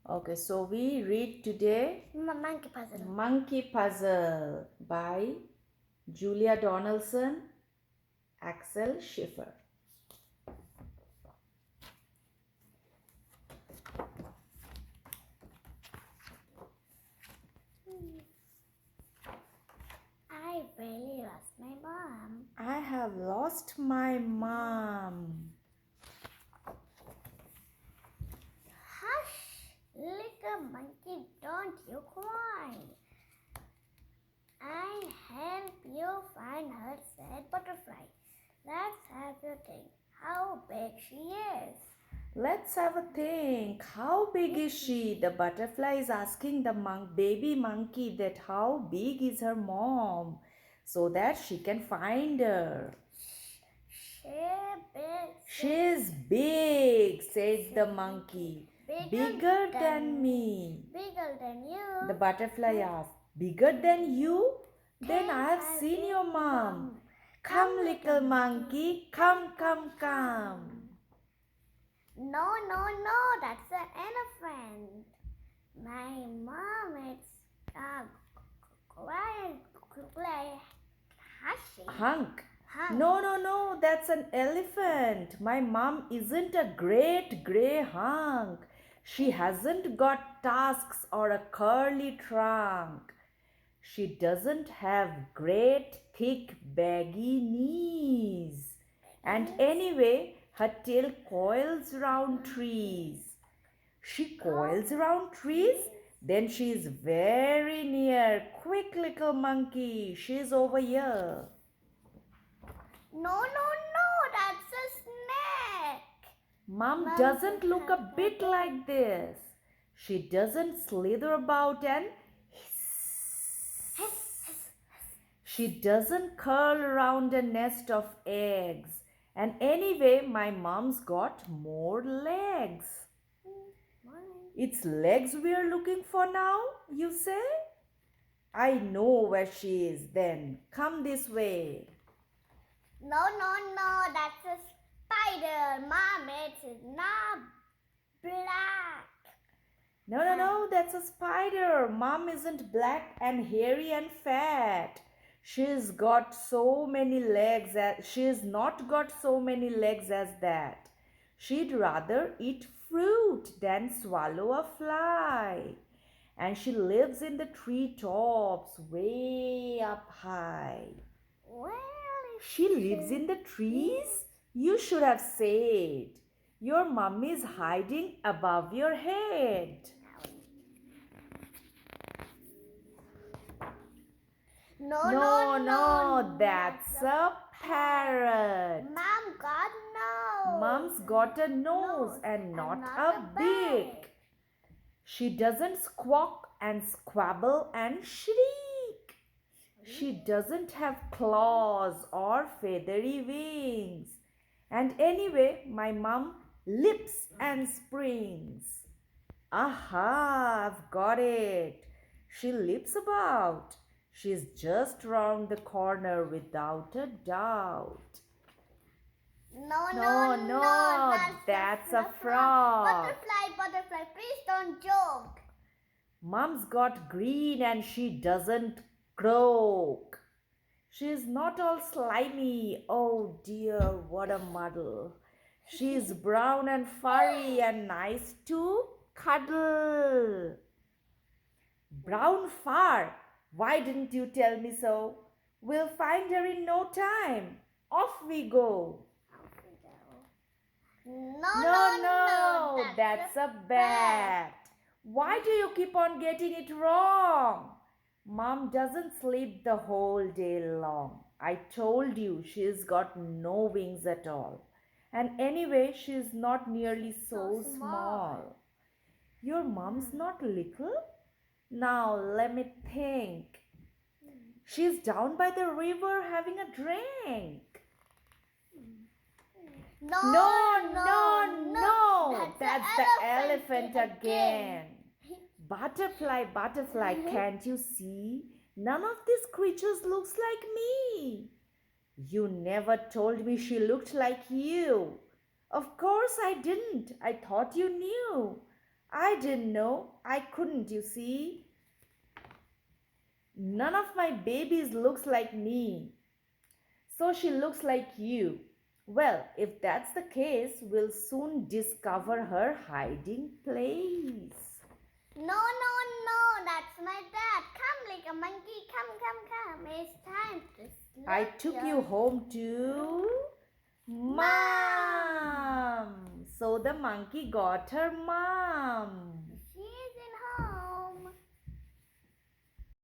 Okay, so we read today Monkey puzzle. Monkey Puzzle by Julia Donaldson, Axel Schiffer. I really lost my mom. I have lost my mom. Hush, little monkey, don't you cry. I help you find her, said butterfly. Let's have a think how big she is. Let's have a think. How big is she? The butterfly is asking the baby monkey that how big is her mom so that she can find her. She's big, said the monkey. Bigger than me. Bigger than you. The butterfly asked, Bigger than you? Then I have seen your mom. Come, little monkey, come, come, come. No, that's an elephant. My mom is quite Hunk. No, that's an elephant. My mom isn't a great grey hunk. She hasn't got tusks or a curly trunk. She doesn't have great, thick, baggy knees. And anyway, her tail coils round trees. She coils around trees? Then she is very near. Quick, little monkey, she's over here. No, that's a snake. Mom doesn't look a bit like this. She doesn't slither about and hiss. She doesn't curl around a nest of eggs. And anyway, my mom's got more legs. It's legs we're looking for now, you say? I know where she is then. Come this way. No, that's a spider. Mom, it's not black. No, that's a spider. Mom isn't black and hairy and fat. She's got so many legs she's not got so many legs as that. She'd rather eat fruit than swallow a fly. And she lives in the tree tops, way up high. Well, she lives in the trees? You should have said. Your mummy is hiding above your head. No, that's a parrot. Mom's got a nose and not a beak. She doesn't squawk and squabble and shriek. She doesn't have claws or feathery wings. And anyway, my mum lips and springs. Aha, I've got it. She leaps about. She's just round the corner without a doubt. No, that's a frog. Butterfly, please don't joke. Mum's got green and she doesn't croak. She's not all slimy. Oh dear, what a muddle. She's brown and furry and nice to cuddle. Brown fur. Why didn't you tell me so? We'll find her in no time. Off we go. No, that's a bat. Why do you keep on getting it wrong? Mom doesn't sleep the whole day long. I told you she's got no wings at all. And anyway, she's not nearly so small. Your mom's not little? Now let me think. She's down by the river having a drink. No, that's the elephant again. Butterfly, can't you see? None of these creatures looks like me. You never told me she looked like you. Of course I didn't. I thought you knew. I didn't know. I couldn't, you see. None of my babies looks like me. So she looks like you. Well, if that's the case, we'll soon discover her hiding place. No, no, no, that's my dad. Come like a monkey, come. It's time to slip I took you home to Mom. So the monkey got her mom.